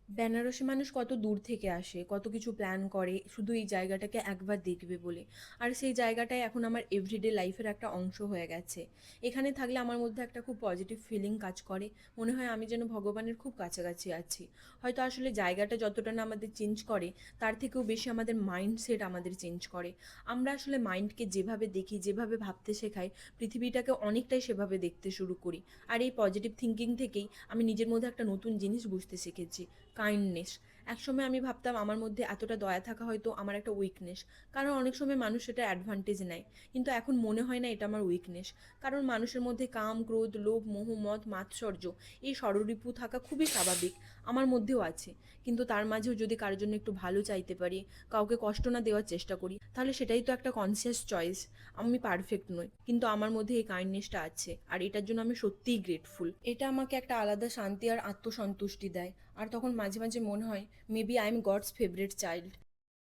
বেনারসি মানুষ কত দূর থেকে আসে, কত কিছু প্ল্যান করে শুধু এই জায়গাটাকে একবার দেখবে বলে। আর সেই জায়গাটাই এখন আমার এভরিডে লাইফের একটা অংশ হয়ে গেছে। এখানে থাকলে আমার মধ্যে একটা খুব পজিটিভ ফিলিং কাজ করে। মনে হয় আমি যেন ভগবানের খুব কাছাকাছি আছি। হয়তো আসলে জায়গাটা যতটা না আমাদের চেঞ্জ করে, তার থেকেও বেশি আমাদের মাইন্ডসেট আমাদের চেঞ্জ করে। আমরা আসলে মাইন্ডকে যেভাবে দেখি, যেভাবে ভাবতে শেখাই, পৃথিবীটাকে অনেকটাই সেভাবে দেখতে শুরু করি। আর এই পজিটিভ থিঙ্কিং থেকেই আমি নিজের মধ্যে একটা নতুন জিনিস বুঝতে শিখেছি, কাইন্ডনেস। একসময় আমি ভাবতাম আমার মধ্যে এতটা দয়া থাকা হয়তো আমার একটা উইকনেস, কারণ অনেক সময় মানুষ সেটা অ্যাডভান্টেজ নেয়। কিন্তু এখন মনে হয় না এটা আমার উইকনেস, কারণ মানুষের মধ্যে কাম, ক্রোধ, লোভ, মোহ, মদ, মাৎসর্য, এই ষড়রিপু থাকা খুবই স্বাভাবিক। আমার মধ্যেও আছে। কিন্তু তার মাঝেও যদি কারোর জন্য একটু ভালো চাইতে পারি, কাউকে কষ্ট না দেওয়ার চেষ্টা করি, তাহলে সেটাই তো একটা কনসিয়াস চয়েস। আমি পারফেক্ট নই, কিন্তু আমার মধ্যে এই কাইন্ডনেসটা আছে, আর এটার জন্য আমি সত্যিই গ্রেটফুল। এটা আমাকে একটা আলাদা শান্তি আর আত্মসন্তুষ্টি দেয়। আর তখন মাঝে মাঝে মনে হয় maybe I am God's favourite child.